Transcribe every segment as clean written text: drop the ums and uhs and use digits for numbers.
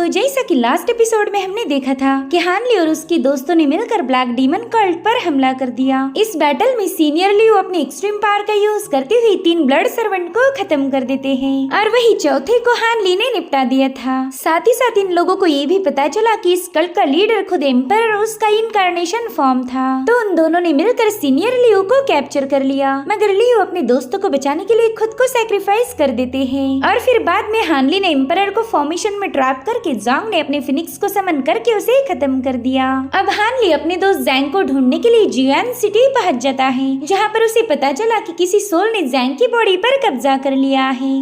तो जैसा कि लास्ट एपिसोड में हमने देखा था कि हानली और उसके दोस्तों ने मिलकर ब्लैक डीमन कल्ट पर हमला कर दिया। इस बैटल में सीनियर लियो अपने एक्सट्रीम पावर का यूज करते हुए 3 ब्लड सर्वेंट को खत्म कर देते हैं और वही चौथे को हानली ने निपटा दिया था। साथ ही साथ इन लोगों को ये भी पता चला कि इस कल्ट का लीडर खुद एम्पर और उसका इनकार्नेशन फॉर्म था। तो उन दोनों ने मिलकर सीनियर लियो को कैप्चर कर लिया, मगर लियो अपने दोस्तों को बचाने के लिए खुद को सैक्रिफाइस कर देते हैं। और फिर बाद में हानली ने एम्परर को फॉर्मेशन में ट्रैप करके ज़ोंग ने अपने फिनिक्स को समन करके उसे खत्म कर दिया। अब हानली अपने दोस्त ज़ैंग को ढूंढने के लिए जियान सिटी पहुंच जाता है, जहां पर उसे पता चला कि किसी सोल ने ज़ैंग की बॉडी पर कब्जा कर लिया है।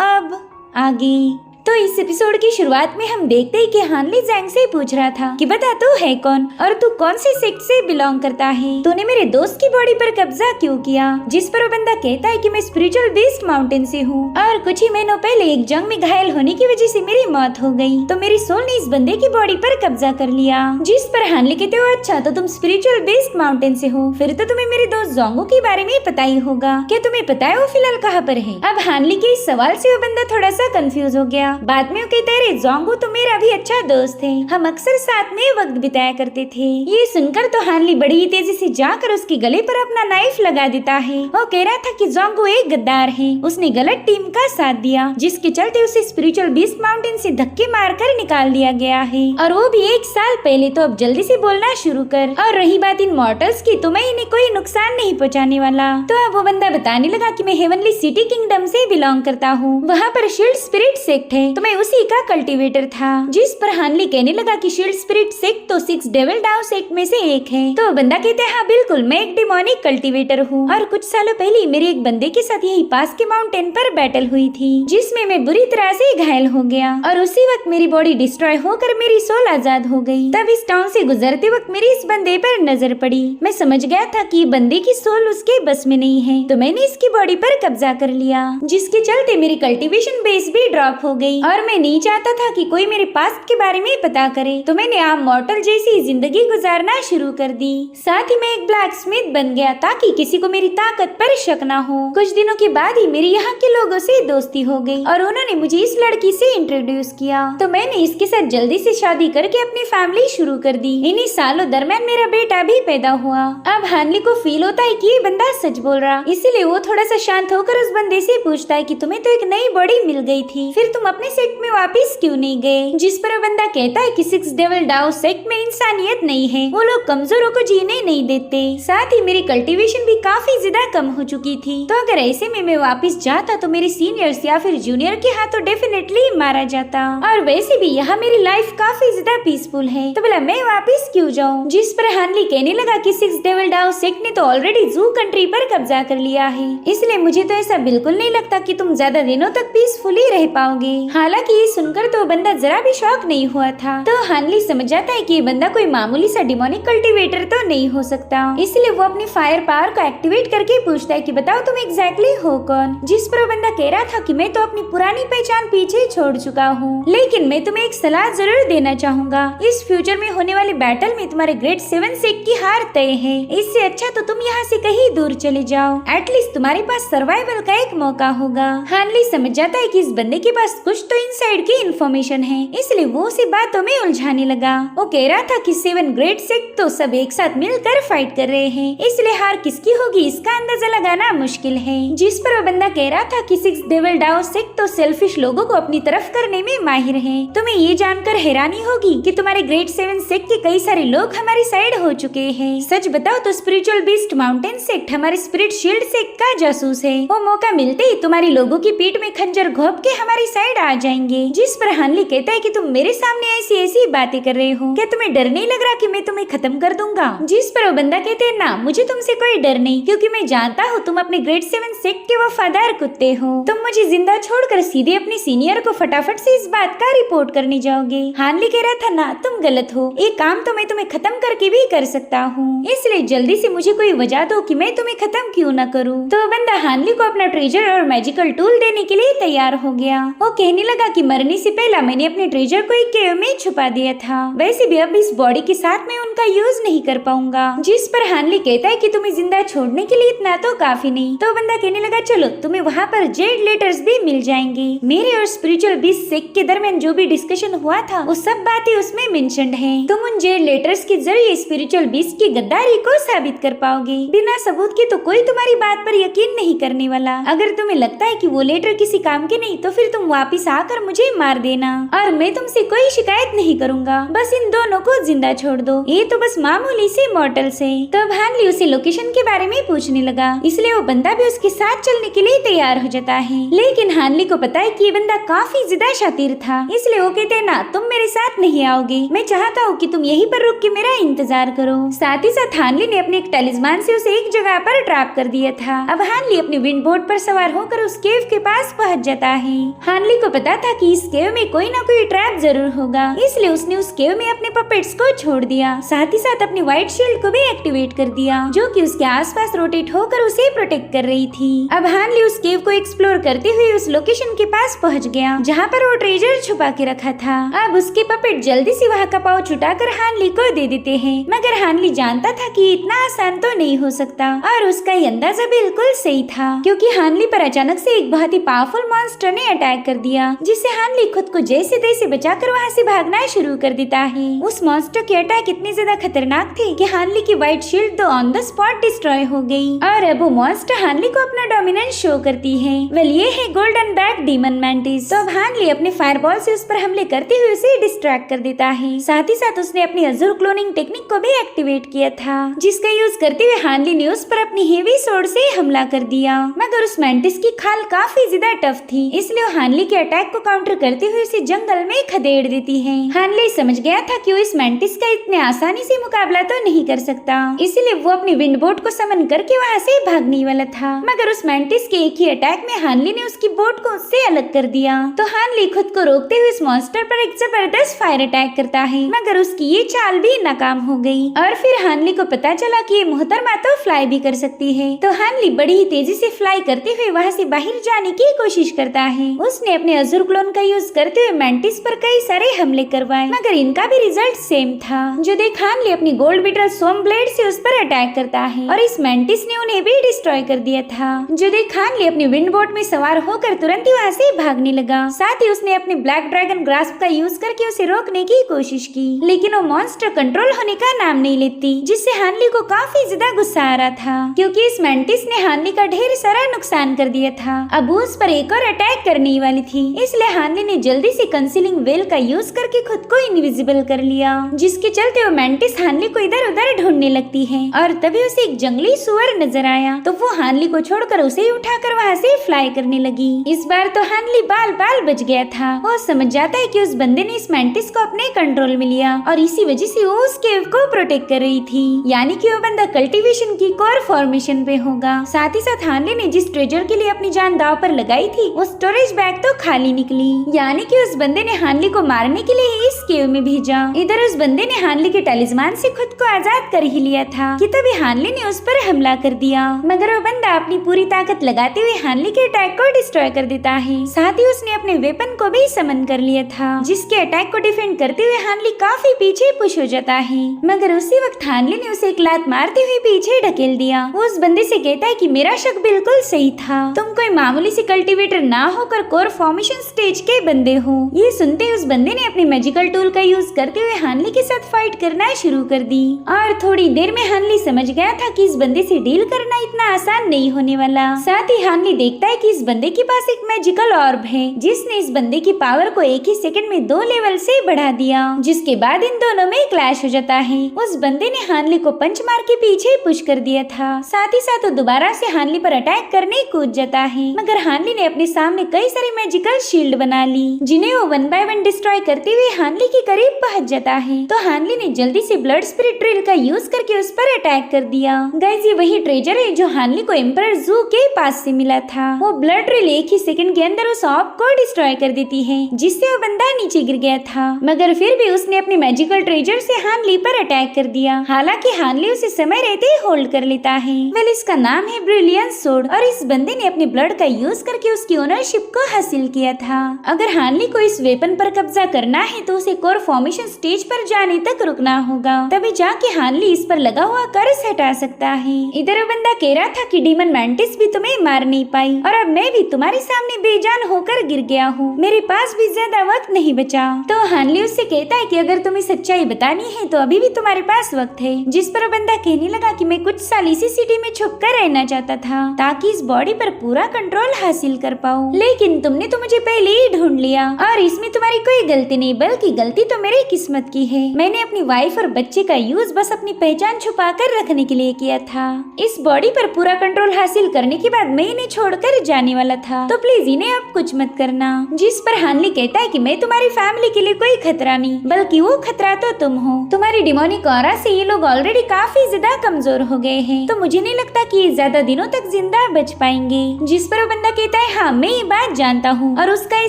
अब आगे तो इस एपिसोड की शुरुआत में हम देखते हैं कि हानली ज़ैंग से पूछ रहा था कि बता तू है कौन और तू कौन सी सेक्ट से बिलोंग करता है, तूने मेरे दोस्त की बॉडी पर कब्जा क्यों किया। जिस पर वो बंदा कहता है कि मैं स्पिरिचुअल बीस्ट माउंटेन से हूँ और कुछ ही महीनों पहले एक जंग में घायल होने की वजह से मेरी मौत हो गई, तो मेरी सोल ने इस बंदे की बॉडी पर कब्जा कर लिया। जिस पर हानली कहते हो अच्छा तो तुम स्पिरिचुअल बीस्ट माउंटेन से हो, फिर तो तुम्हें मेरे दोस्त ज़ोंगो के बारे में पता ही होगा, क्या तुम्हें पता है वो फिलहाल कहाँ पर है। अब हानली के इस सवाल से वो बंदा थोड़ा सा कंफ्यूज हो गया। बाद में कहते रे ज़ोंगो तो मेरा भी अच्छा दोस्त है, हम अक्सर साथ में वक्त बिताया करते थे। ये सुनकर तो हानली बड़ी तेजी से जाकर उसके गले पर अपना नाइफ लगा देता है। वो कह रहा था कि ज़ोंगो एक गद्दार है, उसने गलत टीम का साथ दिया, जिसके चलते उसे स्पिरिचुअल बीस्ट माउंटेन से धक्के मारकर निकाल दिया गया है, और वो भी 1 साल पहले। तो अब जल्दी से बोलना शुरू कर। और रही बात इन मॉर्टल्स की, तो मैं इन्हें कोई नुकसान नहीं पहुँचाने वाला। तो अब वो बंदा बताने लगा कि मैं हेवनली सिटी किंगडम से बिलोंग करता हूँ, वहाँ पर शील्ड स्पिरिट सेक्ट है, तो मैं उसी का कल्टीवेटर था। जिस पर हानली कहने लगा कि शील्ड स्पिरिट सेक्ट तो 6 डेविल डाउ सेक्ट में से एक है। तो बंदा कहते हैं हाँ बिल्कुल, मैं एक डिमोनिक कल्टीवेटर हूँ और कुछ सालों पहले मेरे एक बंदे के साथ यही पास के माउंटेन पर बैटल हुई थी, जिसमें मैं बुरी तरह से घायल हो गया और उसी वक्त मेरी बॉडी डिस्ट्रॉय होकर मेरी सोल आजाद हो गई। तब इस टाउन से गुजरते वक्त मेरी इस बंदे पर नजर पड़ी। मैं समझ गया था कि बंदे की सोल उसके बस में नहीं है, तो मैंने इसकी बॉडी पर कब्जा कर लिया, जिसके चलते मेरी कल्टीवेशन बेस भी ड्रॉप हो गई और मैं नहीं चाहता था कि कोई मेरे पास्ट के बारे में पता करे, तो मैंने आम मॉर्टल जैसी जिंदगी गुजारना शुरू कर दी। साथ ही मैं एक ब्लैक स्मिथ बन गया ताकि किसी को मेरी ताकत पर शक ना हो। कुछ दिनों के बाद ही मेरी यहाँ के लोगों से दोस्ती हो गई और उन्होंने मुझे इस लड़की से इंट्रोड्यूस किया, तो मैंने इसके साथ जल्दी से शादी करके अपनी फैमिली शुरू कर दी। इन्हीं सालों दरमियान मेरा बेटा भी पैदा हुआ। अब हानली को फील होता है कि ये बंदा सच बोल रहा, इसीलिए वो थोड़ा सा शांत होकर उस बंदे से पूछता है कि तुम्हें तो एक नई बॉडी मिल गई थी, फिर तुम अपने सेक्ट में वापिस क्यों नहीं गए। जिस पर वो बंदा कहता है कि 6 डेविल डाउ सेक्ट में इंसानियत नहीं है, वो लोग कमजोरों को जीने नहीं देते। साथ ही मेरी कल्टीवेशन भी काफी ज्यादा कम हो चुकी थी, तो अगर ऐसे में मैं वापस जाता तो मेरे सीनियर्स या फिर जूनियर के हाथों डेफिनेटली मारा जाता, और वैसे भी यहाँ मेरी लाइफ काफी ज्यादा पीसफुल है, तो बोला मैं वापस क्यों जाऊँ। जिस पर हानली कहने लगा कि 6 डेविल डाउ सेक्ट ने तो ऑलरेडी जू कंट्री पर कब्जा कर लिया है, इसलिए मुझे तो ऐसा बिल्कुल नहीं लगता कि तुम ज्यादा दिनों तक पीसफुली रह पाओगे। हालांकि ये सुनकर तो बंदा जरा भी शॉक नहीं हुआ था। तो हानली समझ जाता है कि ये बंदा कोई मामूली सा डिमोनिक कल्टीवेटर तो नहीं हो सकता, इसलिए वो अपनी फायर पावर को एक्टिवेट करके पूछता है कि बताओ तुम एग्जैक्टली हो कौन। जिस पर वो बंदा कह रहा था कि मैं तो अपनी पुरानी पहचान पीछे छोड़ चुका हूँ, लेकिन मैं तुम्हें एक सलाह जरूर देना चाहूंगा। इस फ्यूचर में होने वाले बैटल में तुम्हारे ग्रेट 7 सेक्ट की हार तय है, इससे अच्छा तो तुम यहाँ से कहीं दूर चले जाओ, एटलीस्ट तुम्हारे पास सर्वाइवल का एक मौका होगा। हानली समझ जाता है कि इस बंदे के पास कुछ तो इनसाइड की इन्फॉर्मेशन है, इसलिए वो उसी बातों में उलझाने लगा। वो कह रहा था कि 7 ग्रेट सेक्ट तो सब एक साथ मिलकर फाइट कर रहे हैं, इसलिए हार किसकी होगी इसका अंदाजा लगाना मुश्किल है। जिस पर वो बंदा कह रहा था कि 6 डेविल डाउ सेक्ट तो सेल्फिश लोगों को अपनी तरफ करने में माहिर है। तुम्हें ये जानकर हैरानी होगी कि तुम्हारे ग्रेट 7 सेक्ट के कई सारे लोग हमारी साइड हो चुके हैं। सच बताओ तो स्पिरिचुअल बीस्ट माउंटेन सेक्ट हमारे स्पिरिट शील्ड सेक्ट का जासूस है, वो मौका मिलते ही तुम्हारी लोगों की पीठ में खंजर घोंप के हमारी साइड आ जाएंगे। जिस पर हानली कहता है कि तुम मेरे सामने ऐसी ऐसी बातें कर रहे हो, क्या तुम्हें डर नहीं लग रहा कि मैं तुम्हें खत्म कर दूंगा। जिस पर वो बंदा कहते हैं ना मुझे तुमसे कोई डर नहीं, क्योंकि मैं जानता हूँ तुम अपने ग्रेट 7 सेक्ट के वफादार कुत्ते हो। तुम मुझे जिंदा छोड़कर सीधे अपने सीनियर को फटाफट से इस बात का रिपोर्ट करने जाओगे। हानली कह रहा था ना तुम गलत हो, एक काम तो मैं तुम्हें खत्म करके भी कर सकता हूँ, इसलिए जल्दी से मुझे कोई वजह दो कि मैं तुम्हें खत्म क्यों न करूँ। तो बंदा हानली को अपना ट्रेजर और मैजिकल टूल देने के लिए तैयार हो गया। वो कहने कहने लगा कि मरने से पहले मैंने अपने ट्रेजर को एक केव में छुपा दिया था, वैसे भी अब इस बॉडी के साथ मैं उनका यूज नहीं कर पाऊंगा। जिस पर हानली कहता है कि तुम्हें जिंदा छोड़ने के लिए इतना तो काफी नहीं। तो बंदा कहने लगा चलो तुम्हें वहाँ पर जेड लेटर्स भी मिल जाएंगे। मेरे और स्पिरिचुअल बीस्ट सेक्ट के दरमियान जो भी डिस्कशन हुआ था वो सब बातें उसमें मेंशन्ड है। तुम उन जेड लेटर्स के जरिए स्पिरिचुअल बीस्ट की गद्दारी को साबित कर पाओगे। बिना सबूत के तो कोई तुम्हारी बात पर यकीन नहीं करने वाला। अगर तुम्हें लगता है कि वो लेटर किसी काम के नहीं तो फिर तुम वापिस आकर मुझे मार देना और मैं तुमसे कोई शिकायत नहीं करूंगा। बस इन दोनों को जिंदा छोड़ दो, ये तो बस मामूली से मॉर्टल्स है। तब हानली उसे लोकेशन के बारे में पूछने लगा, इसलिए वो बंदा भी उसके साथ चलने के लिए तैयार हो जाता है। लेकिन हानली को पता है कि ये बंदा काफी ज्यादा शातिर था, इसलिए वो कहते हैं ना तुम मेरे साथ नहीं आओगे, मैं चाहता हूँ कि तुम यहीं पर रुक के मेरा इंतजार करो। साथ ही साथ हानली ने अपने एक टैलिस्मान से उसे एक जगह पर ट्रैप कर दिया था। अब हानली अपने विंड बोट पर सवार होकर उस केव के पास पहुँच जाता है। हानली को पता था कि इस केव में कोई ना कोई ट्रैप जरूर होगा, इसलिए उसने उस केव में अपने पपेट्स को छोड़ दिया। साथ ही साथ अपनी व्हाइट शील्ड को भी एक्टिवेट कर दिया, जो कि उसके आसपास रोटेट होकर उसे प्रोटेक्ट कर रही थी। अब हानली उस केव को एक्सप्लोर करते हुए उस लोकेशन के पास पहुंच गया जहां पर वो ट्रेजर छुपा के रखा था। अब उसके पपेट जल्दी से वहां का पाव छुटाकर हानली को दे देते हैं, मगर हानली जानता था कि इतना आसान तो नहीं हो सकता और उसका ये अंदाजा बिल्कुल सही था, क्योंकि हानली पर अचानक से एक बहुत ही पावरफुल मॉन्स्टर ने अटैक कर दिया, जिससे हानली खुद को जैसे तैसे बचाकर वहाँ से भागना शुरू कर देता है। उस मॉन्स्टर के अटैक इतने ज्यादा खतरनाक थे कि हानली की व्हाइट शील्ड तो ऑन द स्पॉट डिस्ट्रॉय हो गई और अब वो मॉन्स्टर हानली को अपना डोमिनेंस शो करती है। वेल ये है गोल्डन बैक डीमन मैंटिस। तो अब हानली अपने फायरबॉल से उस पर हमले करते हुए उसे डिस्ट्रैक्ट कर देता है। साथ ही साथ उसने अपनी अज़ूर क्लोनिंग टेक्निक को भी एक्टिवेट किया था, जिसका यूज करते हुए हानली ने उस पर अपनी हेवी स्वॉर्ड से हमला कर दिया। मगर उस मैंटिस की खाल काफी ज्यादा टफ थी, इसलिए वो हानली के अटैक को काउंटर करते हुए उसे जंगल में खदेड़ देती है। हानली समझ गया था कि वो इस मैंटिस का इतने आसानी से मुकाबला तो नहीं कर सकता, इसलिए वो अपनी विंड बोट को समन करके वहाँ से भागने वाला था। मगर उस मैंटिस के एक ही अटैक में हानली ने उसकी बोट को उससे अलग कर दिया। तो हानली खुद को रोकते हुए इस मॉन्स्टर पर एक जबरदस्त फायर अटैक करता है, मगर उसकी ये चाल भी नाकाम हो गई। और फिर हानली को पता चला कि ये मोहतरमा तो फ्लाई भी कर सकती है। तो हानली बड़ी ही तेजी से फ्लाई करते हुए वहाँ से बाहर जाने की कोशिश करता है। उसने अपने अज़ूर क्लोन का यूज करते हुए मैंटिस पर कई सारे हमले करवाए, मगर इनका भी रिजल्ट सेम था। जो देख हानली अपनी गोल्ड बीटल सोम ब्लेड से उस पर अटैक करता है और इस मैंटिस ने उन्हें भी डिस्ट्रॉय कर दिया था। जो देख हानली अपनी विंड बोट में सवार होकर तुरंत ही वहाँ से भागने लगा। साथ ही उसने अपने ब्लैक ड्रैगन ग्रास्प का यूज करके उसे रोकने की कोशिश की, लेकिन वो मॉन्स्टर कंट्रोल होने का नाम नहीं लेती, जिससे हानली को काफी ज्यादा गुस्सा आ रहा था, क्योंकि इस मैंटिस ने हानली का ढेर सारा नुकसान कर दिया था। अब उस पर एक और अटैक करने वाली थी, इसलिए हानली ने जल्दी से कंसीलिंग वेल का यूज करके खुद को इनविजिबल कर लिया, जिसके चलते वो मैंटिस हानली को इधर उधर ढूंढने लगती है। और तभी उसे एक जंगली सुअर नजर आया, तो वो हानली को छोड़कर उसे उठाकर वहाँ से फ्लाई करने लगी। इस बार तो हानली बाल बाल बच गया था। वो समझ जाता है कि उस बंदे ने इस मैंटिस को अपने कंट्रोल में लिया और इसी वजह से वो उस केव को प्रोटेक्ट कर रही थी, यानी कि वो बंदा कल्टीवेशन की कोर फॉर्मेशन पे होगा। साथ ही साथ हानली ने जिस ट्रेजर के लिए अपनी जान दाव पर लगाई थी वो स्टोरेज बैग तो खाली निकली, यानी कि उस बंदे ने हानली को मारने के लिए इस केव में भेजा। इधर उस बंदे ने हानली के टैलिस्मान से खुद को आजाद कर ही लिया था कि तभी हानली ने उस पर हमला कर दिया, मगर वो बंदा अपनी पूरी ताकत लगाते हुए हानली के अटैक को डिस्ट्रॉय कर देता है। साथ ही उसने अपने वेपन को भी समन कर लिया था, जिसके अटैक को डिफेंड करते हुए हानली काफी पीछे पुश हो जाता है, मगर उसी वक्त हानली ने उसे एक लात मारते हुए पीछे ढकेल दिया। वो उस बंदे से कहता है कि मेरा शक बिल्कुल सही था, तुम कोई मामूली से कल्टीवेटर ना होकर कोर फॉर्मेशन स्टेज के बंदे हो। ये सुनते ही उस बंदे ने अपने मैजिकल टूल का यूज करते हुए हानली के साथ फाइट करना शुरू कर दी और थोड़ी देर में हानली समझ गया था कि इस बंदे से डील करना इतना आसान नहीं होने वाला। साथ ही हानली देखता है कि इस बंदे के पास एक मैजिकल ऑर्ब है, जिसने इस बंदे की पावर को एक ही सेकंड में 2 लेवल से बढ़ा दिया, जिसके बाद इन दोनों में क्लैश हो जाता है। उस बंदे ने हानली को पंच मार के पीछे पुश कर दिया था। साथ ही साथ वो दोबारा से हानली पर अटैक करने कूद जाता है, मगर हानली ने अपने सामने कई सारी मैजिकल शील्ड बना ली, जिन्हें वो 1 बाय 1 डिस्ट्रॉय करते हुए हानली के करीब पहुंच जाता है। तो हानली ने जल्दी से ब्लड स्पिरिट ड्रिल का यूज करके उस पर अटैक कर दिया। गाइस ये वही ट्रेजर है जो हानली को एम्परर जू के पास से मिला था। वो ब्लड ड्रिल एक ही सेकंड के अंदर उस ऑर्ब को डिस्ट्रॉय कर देती है, जिससे वो बंदा नीचे गिर गया था, मगर फिर भी उसने अपने मैजिकल ट्रेजर से हानली पर अटैक कर दिया। हालांकि हानली उसे समय रहते ही होल्ड कर लेता है। वेल इसका नाम है ब्रिलियंस सोर्ड और इस बंदे ने अपने ब्लड का यूज करके उसकी ओनरशिप को हासिल किया था। अगर हानली को इस वेपन पर कब्जा करना है तो उसे कोर फॉर्मेशन स्टेज पर जाने तक रुकना होगा, तभी जाके हानली इस पर लगा हुआ कर्ज हटा सकता है। इधर बंदा कह रहा था कि डीमन मैंटिस भी तुम्हें मार नहीं पाई और अब मैं भी तुम्हारे सामने बेजान होकर गिर गया हूँ, मेरे पास भी ज्यादा वक्त नहीं बचा। तो हानली उससे कहता है कि अगर तुम्हें सच्चाई बतानी है तो अभी भी तुम्हारे पास वक्त है। जिस पर बंदा कहने लगा कि मैं कुछ साल इसी सिटी में छुप कर रहना चाहता था ताकि इस बॉडी पर पूरा कंट्रोल हासिल कर पाऊँ, लेकिन तुमने तो मुझे पहले ही ढूंढ लिया और इसमें तुम्हारी कोई गलती नहीं बल्कि गलती तो मेरी किस्मत की है। मैंने अपनी वाइफ और बच्चे का यूज बस अपनी पहचान छुपा कर रखने के लिए किया था। इस बॉडी पर पूरा कंट्रोल हासिल करने के बाद मैं इन्हें छोड़कर जाने वाला था, तो प्लीज इन्हें अब कुछ मत करना। जिस पर हानली कहता है कि मैं तुम्हारी फैमिली के लिए कोई खतरा नहीं बल्कि वो खतरा तो तुम हो। तुम्हारी डिमोनिक ऑरा से ये लोग ऑलरेडी काफी ज्यादा कमजोर हो गए हैं, तो मुझे नहीं लगता कि ये ज्यादा दिनों तक जिंदा बच पाएंगे। जिस पर वो बंदा कहता है हाँ मैं ये बात जानता हूँ और उसका ये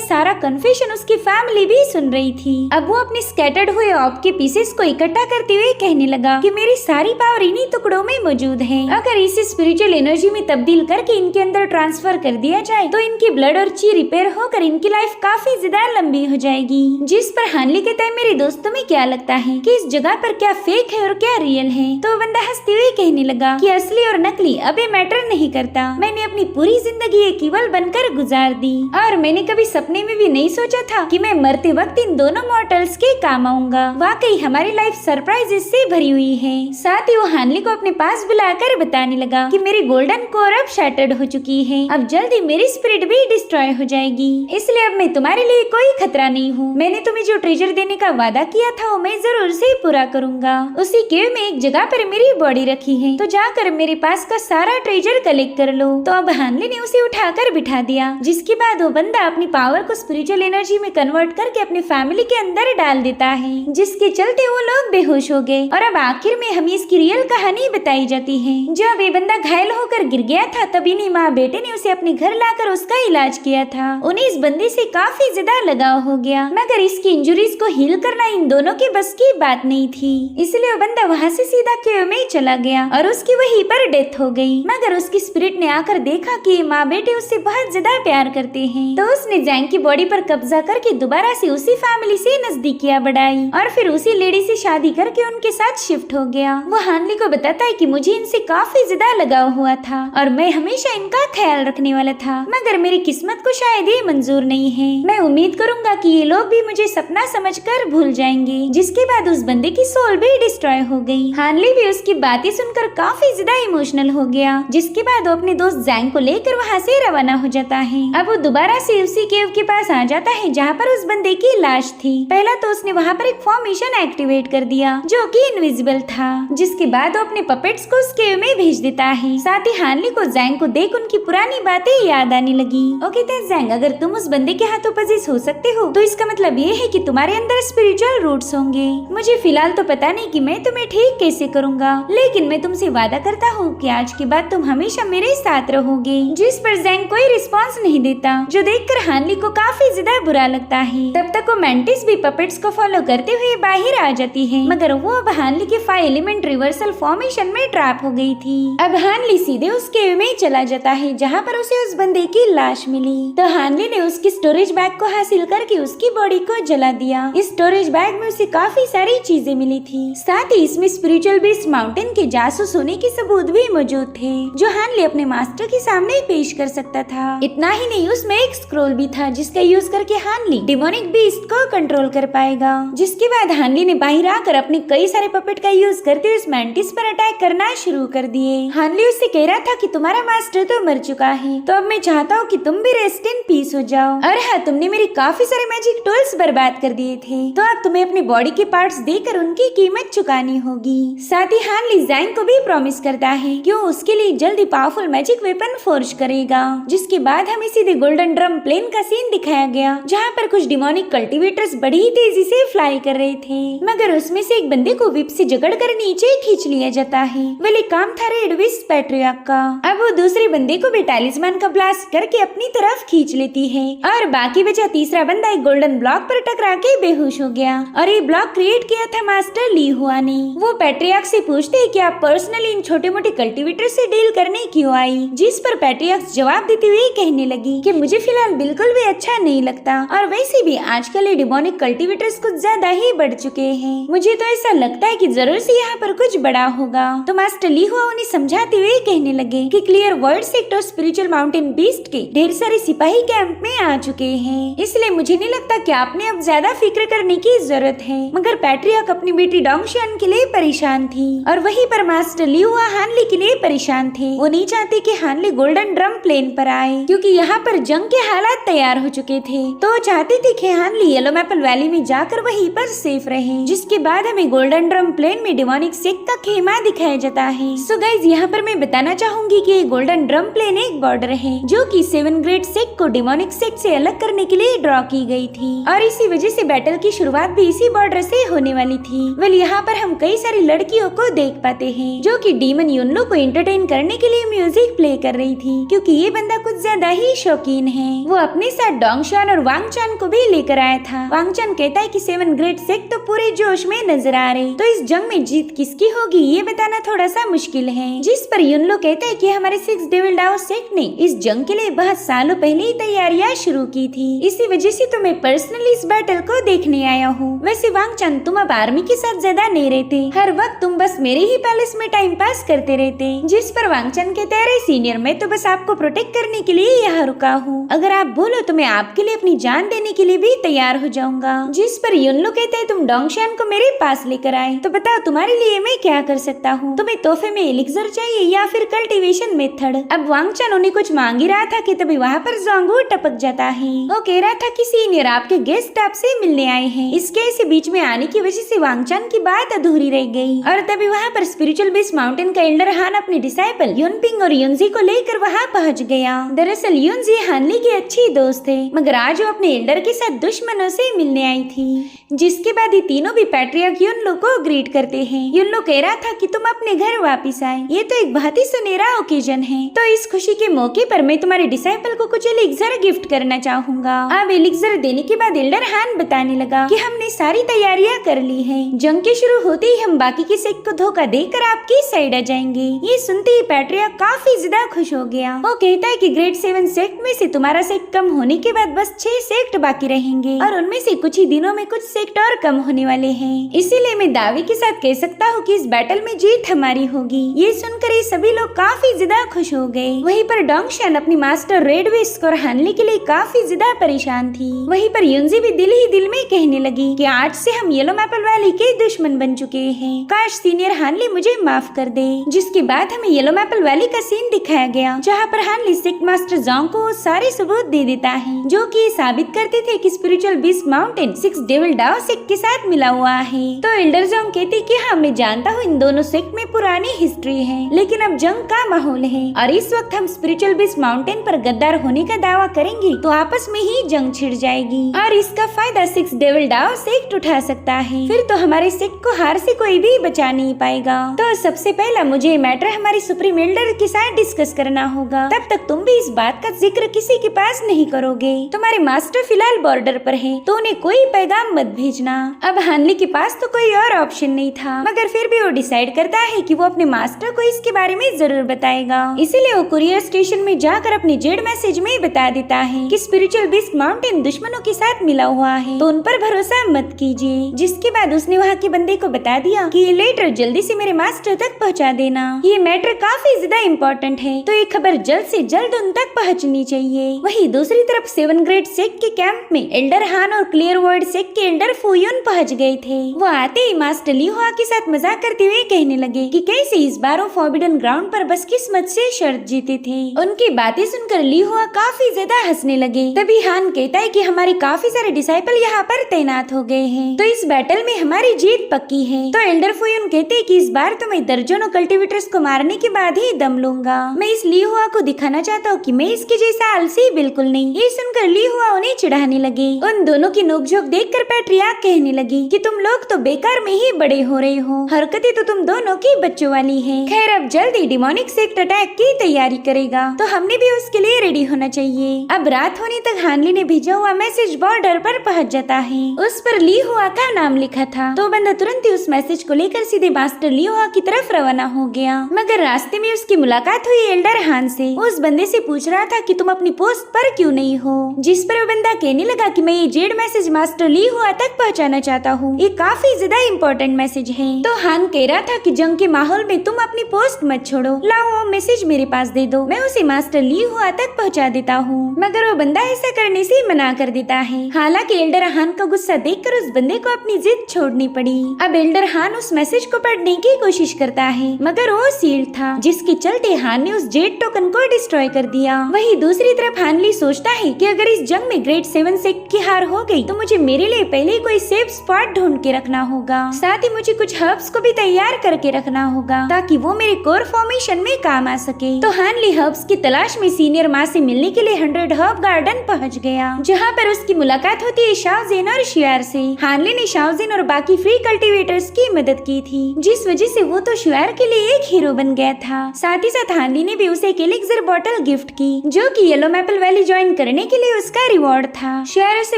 सारा कन्फेशन उसकी फैमिली भी सुन रही थी। अब वो अपने स्कैटर्ड हुए ऑप के पीसेस को इकट्ठा करते हुए कहने लगा कि मेरी सारी पावर इन्हीं टुकड़ों में मौजूद है। अगर इसे स्पिरिचुअल एनर्जी में तब्दील करके इनके अंदर ट्रांसफर कर दिया जाए तो इनकी ब्लड और ची रिपेयर होकर इनकी लाइफ काफी ज्यादा लंबी हो जाएगी। जिस पर हानली कहता है मेरे दोस्त तुम्हें क्या लगता है कि इस जगह पर क्या फेक है और क्या रियल है? तो बंदा हंसते हुए कहने लगा कि असली और नकली अब ये मैटर नहीं करता, मैंने अपनी पूरी जिंदगी एक ईवल बनकर गुजार दी और मैंने कभी सपने में भी नहीं सोचा था कि मैं मरते वक्त इन दोनों मॉर्टल्स के काम आऊंगा। वाकई हमारी लाइफ सरप्राइजेस से भरी हुई है। साथ ही वो हानली को अपने पास बुलाकर बताने लगा कि मेरी गोल्डन कोर अब शैटर्ड हो चुकी है, अब जल्दी मेरी स्पिरिट भी डिस्ट्रॉय हो जाएगी, इसलिए अब मैं तुम्हारे लिए कोई खतरा नहीं हूँ। मैंने तुम्हें जो ट्रेजर देने का वादा किया था वो मैं जरूर से पूरा करूंगा। उसी केव में एक जगह पर मेरी बॉडी रखी है, तो जाकर मेरे पास का सारा ट्रेजर कलेक्ट कर लो। तो अब हानली ने उसे उठाकर बिठा दिया, जिसके बाद वो बंदा अपनी पावर को स्पिरिचुअल एनर्जी में कन्वर्ट करके अपनी फैमिली के अंदर डाल देता है, जिसके चलते वो लोग बेहोश हो गए। और अब आखिर में हमें इसकी रियल कहानी बताई जाती है। जब ये बंदा घायल होकर गिर गया था तभी इन्हीं माँ बेटे ने उसे अपने घर लाकर उसका इलाज किया था। उन्हें इस बंदे से काफी ज्यादा लगाव हो गया, मगर इसकी इंजुरीज को हील करना इन दोनों के बस की बात नहीं थी, इसलिए वो बंदा वहाँ से सीधा केव में चला गया और उसकी वहीं पर डेथ हो गई। मगर उसकी स्पिरिट ने आकर देखा कि माँ बेटे उससे बहुत ज्यादा प्यार करते हैं, तो उसने जैंग की बॉडी पर कब्जा करके दोबारा से उसी फैमिली से नजदीकियां बढ़ाई और फिर उसी लेडी से शादी करके उनके साथ शिफ्ट हो गया। वो हानली को बताता है कि मुझे इनसे काफी ज्यादा लगाव हुआ था और मैं हमेशा इनका ख्याल रखने वाला था, मगर मेरी किस्मत को शायद ये मंजूर नहीं है। मैं उम्मीद करूंगा कि ये लोग भी मुझे सपना समझकर भूल जाएंगे। जिसके बाद उस बंदे की सोल भी डिस्ट्रॉय हो गई। हानली भी उसकी बातें सुनकर काफी ज्यादा इमोशनल हो गया, जिसके बाद वो अपने दोस्त जैंग को लेकर वहाँ से रवाना हो जाता है। अब वो दोबारा से उसी केव के पास आ जाता है जहाँ पर उस बंदे की लाश थी। पहला तो उसने वहाँ पर एक फॉर्मेशन एक्टिवेट कर दिया जो कि इनविजिबल था, जिसके बाद वो अपने पपेट्स को उस केव में भेज देता है। साथ ही हानली को जैंग को देख उनकी पुरानी बातें याद आने लगी। वो कहते हैं जैंग अगर तुम उस बंदे के हाथों पजेस हो सकते हो तो इसका मतलब ये है कि तुम्हारे अंदर स्पिरिचुअल रूट्स होंगे। मुझे फिलहाल तो पता नहीं कि मैं तुम्हें ठीक कैसे करूँगा, लेकिन मैं तुमसे वादा करता हूँ कि आज के बाद तुम हमेशा मेरे साथ रहोगे। जिस पर जैंग कोई रिस्पॉन्स नहीं देता, जो देखकर हानली को काफी ज्यादा बुरा लगता है। तब तक वो मैंटिस भी पपेट्स को फॉलो करते हुए बाहर आ जाती है, मगर वो अब हानली के 5 एलिमेंट रिवर्सल फॉर्मेशन में ट्रैप हो गई थी। अब हानली सीधे उस केव में चला जाता है जहाँ पर उसे उस बंदे की लाश मिली। तो हानली ने उसकी स्टोरेज बैग को हासिल करके उसकी बॉडी को जला दिया। इस स्टोरेज बैग में उसे काफी सारी चीजें मिली थी, साथ ही इसमें स्पिरिचुअल बीस्ट माउंटेन के जासूस होने के सबूत भी मौजूद थे जो हानली अपने मास्टर के सामने पेश कर सकता था। इतना ही नहीं, उसमें एक स्क्रोल भी था जिसका यूज करके हानली डिमोनिक बीस्ट को कंट्रोल कर पाएगा। जिसके बाद हानली ने बाहर आकर अपने कई सारे पपेट का यूज करते हुए उस मैंटिस पर अटैक करना शुरू कर दिए। हानली उससे कह रहा था कि तुम्हारा मास्टर तो मर चुका है, तो अब मैं चाहता हूँ कि तुम भी रेस्ट इन पीस हो जाओ। और हाँ, तुमने मेरे काफी सारे मैजिक टूल्स बर्बाद कर दिए थे, तो अब तुम्हें अपनी बॉडी के पार्ट्स देकर उनकी कीमत चुकानी होगी। साथ ही हानली जैंग को भी प्रॉमिस करता है कि वो उसके लिए जल्दी पावरफुल मैजिक वेपन फोर्ज करेगा। जिसके बाद हमें सीधे गोल्डन ड्रम प्लेन का सीन दिखाया गया, जहाँ पर कुछ डिमोनिक कल्टीवेटर्स बड़ी ही तेजी से फ्लाई कर रहे थे, मगर उसमें से एक बंदे को विप से जकड़कर नीचे खींच लिया जाता है। वही काम था रेड विस्ट पैट्रियार्क का। अब वो दूसरे बंदे को भी टैलिस्मान का ब्लास्ट करके अपनी तरफ खींच लेती है और बाकी बचा तीसरा बंदा एक गोल्डन ब्लॉक पर टकरा के बेहोश हो गया। और ये ब्लॉक क्रिएट किया था मास्टर ली हुआ ने। वो पैट्रियार्क से पूछते हैं कि आप पर्सनली इन छोटे मोटे कल्टीवेटर से डील करने क्यों आई, जिस पर पैट्रियार्क जवाब देते हुए कहने लगी कि मुझे फिलहाल बिल्कुल भी अच्छा नहीं लगता। और वैसे भी आजकल ये डिमोनिक कल्टीवेटर्स कुछ ज्यादा ही बढ़ चुके हैं। मुझे तो ऐसा लगता है कि जरूर से यहाँ पर कुछ बड़ा होगा। तो मास्टर ली हुआ उन्हें समझाते हुए कहने लगे कि क्लियर वर्ल्ड सेक्ट और स्पिरिचुअल माउंटेन बीस्ट के ढेर सारे सिपाही कैंप में आ चुके हैं, इसलिए मुझे नहीं लगता कि आपने अब ज्यादा फिक्र करने की जरूरत है। मगर पैट्रियार्क अपनी बेटी डोंगशियान के लिए परेशान थी और वहीं पर मास्टर ली हुआ हानली के लिए परेशान थे। वो नहीं चाहते कि हानली गोल्डन ड्रम प्लेन पर आए, क्योंकि यहाँ पर जंग के हालात तैयार हो चुके थे। तो चाहते थे कि हानली येलो मैपल वैली में जाकर वहीं पर सेफ रहे, जिसके बाद हमें गोल्डन ड्रम प्लेन में डिमोनिक सेक्ट का खेमा दिखाया जाता है। सो गाइज, यहाँ पर मैं बताना चाहूंगी कि गोल्डन ड्रम प्लेन एक बॉर्डर है जो कि 7 ग्रेड सेक्ट को डिमोनिक सेक्ट से अलग करने के लिए ड्रॉ की गई थी और इसी वजह से बैटल की शुरुआत भी इसी बॉर्डर से होने वाली थी। वेल, यहाँ पर हम कई सारी लड़कियों को देख पाते हैं जो कि डीमन युनलो को एंटरटेन करने के लिए म्यूजिक प्ले कर रही थी, क्योंकि ये बंदा कुछ ज्यादा ही शौकीन है। वो अपने साथ डोंगशान और वांगचान को भी लेकर आया था। वांगचान कहता है कि 7 ग्रेड सेक्ट तो पूरे जोश में नजर आ रहे, तो इस जंग में जीत किसकी होगी ये बताना थोड़ा सा मुश्किल है। जिस पर युनलो कहता है कि हमारे 6 डेविल डाओ सेक्ट ने इस जंग के लिए बहुत सालों पहले ही तैयारियां शुरू की थी, इसी वजह से तो मैं पर्सनली इस बैटल को देखने आया हूँ। वैसे वांगचान, तुम अब आर्मी के साथ ज्यादा नहीं रहते, हर वक्त तुम बस मेरे ही पैलेस में टाइम पास करते रहते। जिस पर वांगचान कहता है, सीनियर, मैं तो बस आपको प्रोटेक्ट करने के लिए यहाँ रुका हूँ, अगर आप बोलो तो मैं आपके लिए अपनी जान देने के लिए भी तैयार हो जाऊंगा। जिस पर युनलो कहता है, तुम डोंगशान को मेरे पास लेकर आए, तो बताओ तुम्हारे लिए मैं क्या कर सकता हूँ? तुम्हें तोहफे में एलिक्सर चाहिए या फिर कल्टीवेशन मेथड? अब वांगचान उन्हें कुछ मांग ही रहा था कि तभी वहाँ पर जोंगू टपक जाता है। वो कह रहा था कि सीनियर, आपके गेस्ट आपसे मिलने आए हैं। इसके ऐसे बीच में आने की वजह से वांगचान की बात अधूरी रह गई और तभी वहाँ पर स्पिरिचुअल बेस माउंटेन का एल्डर हान अपने डिसाइपल युनपिंग और युनजी को लेकर वहाँ पहुँच गया। दरअसल युनजी हानली की अच्छी दोस्त है, मगर आज वो अपने एल्डर के साथ दुश्मनों से मिलने आई थी। जिसके बाद ये तीनों भी पैट्रियार्क युनलो को ग्रीट करते हैं। युनलो कह रहा था कि तुम अपने घर वापस आए, ये तो एक बहुत ही सुनहरा ओकेजन है, तो इस खुशी के मौके पर मैं तुम्हारे डिसाइपल को कुछ एलिक्सर गिफ्ट करना चाहूंगा। अब एलिक्सर देने के बाद एल्डर हान बताने लगा कि हमने सारी तैयारियां कर ली है, जंग के शुरू होते ही हम बाकी के सेक्ट को धोखा देकर आपकी साइड आ जाएंगे। ये सुनते ही पैट्रियार्क काफी ज्यादा खुश हो गया। वो कहता है कि ग्रेड 7 सेक्ट में से तुम्हारा सेक्ट कम होने के बाद बस 6 सेक्ट बाकी रहेंगे और उनमें से कुछ ही दिनों में कुछ सेक्ट और कम होने वाले हैं। इसीलिए मैं दावे के साथ कह सकता हूँ कि इस बैटल में जीत हमारी होगी। ये सुनकर ये सभी लोग काफी ज्यादा खुश हो गए। वहीं पर डोंगशान अपनी मास्टर रेड विस्क और हानली के लिए काफी ज्यादा परेशान थी। वहीं पर युनजी भी दिल ही दिल में कहने लगी कि आज से हम येलो मैपल वैली के दुश्मन बन चुके हैं, काश सीनियर हानली मुझे माफ कर दे। जिसके बाद हमें येलो मैपल वैली का सीन दिखाया गया, जहाँ पर हानली सेक्ट मास्टर जोंग को सारे सबूत दे देता है, जो कि साबित करते थे कि spiritual beast mountain 6 devil dao sect के साथ मिला हुआ है। तो एल्डर जोंग कहते कि हाँ, मैं जानता हूँ इन दोनों सेक्ट में पुरानी हिस्ट्री है, लेकिन अब जंग का माहौल है और इस वक्त हम स्पिरिचुअल बीस्ट माउंटेन पर गद्दार होने का दावा करेंगे तो आपस में ही जंग छिड़ जाएगी और इसका फायदा 6 डेविल डाओ सेक्ट उठा सकता है। फिर तो हमारे सेक्ट को हार से कोई भी बचा नहीं पाएगा। तो सबसे पहला मुझे मैटर हमारी सुप्रीम एल्डर के साथ डिस्कस करना होगा, तब तक तुम भी इस बात का जिक्र किसी के पास नहीं करोगे। तुम्हारे मास्टर फिलहाल बॉर्डर पर है, तो उन्हें कोई पैगाम मत भेजना। अब हानली के पास तो कोई और ऑप्शन नहीं था, मगर फिर भी वो डिसाइड करता है कि वो अपने मास्टर को इसके बारे में जरूर बताएगा। इसीलिए वो कुरियर स्टेशन में जाकर अपने जेड मैसेज में बता देता है कि स्पिरिचुअल बीस्ट माउंटेन दुश्मनों के साथ मिला हुआ है, तो उन पर भरोसा मत कीजिए। जिसके बाद उसने वहाँ के बंदे को बता दिया कि ये लेटर जल्दी से मेरे मास्टर तक पहुँचा देना, ये मैटर काफी ज्यादा इम्पोर्टेंट है, तो ये खबर जल्द से जल्द उन तक पहुँचनी चाहिए। वही दूसरी तरफ 7 ग्रेड सेक्ट के कैंप में एल्डर हान और क्लियर वर्ल्ड सेक्ट के एल्डर फुयुन पहुँच गए थे। वो आते ही मास्टर ली हुआ के साथ मजाक करते हुए कहने लगे कि कैसे इस बार वो फॉरबिडन ग्राउंड पर बस किस्मत से शर्त जीते थे। उनकी बातें सुनकर ली हुआ काफी ज्यादा हंसने लगे। तभी हान कहता है कि हमारे काफी सारे डिसाइपल यहाँ पर तैनात हो गए हैं, तो इस बैटल में हमारी जीत पक्की है। तो एल्डर फुयुन कहते हैं कि इस बार तो मैं दर्जनों कल्टीवेटर्स को मारने के बाद ही दम लूंगा। मैं इस ली हुआ को दिखाना चाहता हूँ कि मैं इसके जैसा आलसी बिल्कुल नहीं। ये सुनकर ली हुआ उन्हें चिढ़ाने लगे। उन दोनों की नोकझोंक देखकर पैट्रियार्क कहने लगी कि तुम लोग तो बेकार में ही बड़े हो रहे हो, हरकतें तो तुम दोनों की बच्चों वाली है। खैर, अब जल्दी डिमोनिक सेक्ट अटैक की तैयारी करेगा, तो हमने भी उसके लिए रेडी होना चाहिए। अब रात होने तक हानली ने भेजा हुआ मैसेज बॉर्डर पर पहुंच जाता है। उस पर ली हुआ का नाम लिखा था, तो बंदा तुरंत ही उस मैसेज को लेकर सीधे मास्टर ली हुआ की तरफ रवाना हो गया। मगर रास्ते में उसकी मुलाकात हुई एल्डर हान से। उस बंदे से पूछ रहा था कि तुम अपनी पोस्ट पर क्यों नहीं हो। जिस पर वो बंदा कहने लगा कि मैं ये जेड मैसेज मास्टर ली हुआ तक पहुँचाना चाहता हूँ, ये काफी ज्यादा इम्पोर्टेंट मैसेज है। तो हान कह रहा था कि जंग के माहौल में तुम अपनी पोस्ट मत छोड़ो, लाओ वो मैसेज मेरे पास दे दो, मैं उसे मास्टर ली हुआ तक पहुँचा देता हूँ। मगर वो बंदा ऐसा करने से मना कर देता है। हालांकि एल्डर हान का गुस्सा देखकर उस बंदे को अपनी जिद छोड़नी पड़ी। अब एल्डर हान उस मैसेज को पढ़ने की कोशिश करता है, मगर वो सील्ड था, जिसके चलते हान ने उस जेड टोकन को डिस्ट्रॉय कर दिया। वही दूसरी तरफ हानली सोचता है कि अगर इस जंग में ग्रेट 7 सेक्ट की हार हो गई तो मुझे मेरे लिए पहले ही कोई सेफ स्पॉट ढूंढ के रखना होगा। साथ ही मुझे कुछ हर्ब्स को भी तैयार करके रखना होगा ताकि वो मेरे कोर फॉर्मेशन में काम आ सके। तो हानली हर्ब्स की तलाश में सीनियर माँ से मिलने के लिए 100 हर्ब गार्डन पहुँच गया, जहाँ पर उसकी मुलाकात होती है शाओजेन और शियार से। हानली ने शाओजेन और बाकी फ्री कल्टीवेटर्स की मदद की थी, जिस वजह से वो तो शियार के लिए एक हीरो बन गया था। साथ ही साथ हानली ने भी उसे एक एलिक्सर बॉटल गिफ्ट की, जो कि येलो मैपल वैली ज्वाइन करने के लिए उसका रिवॉर्ड था। शियार उसे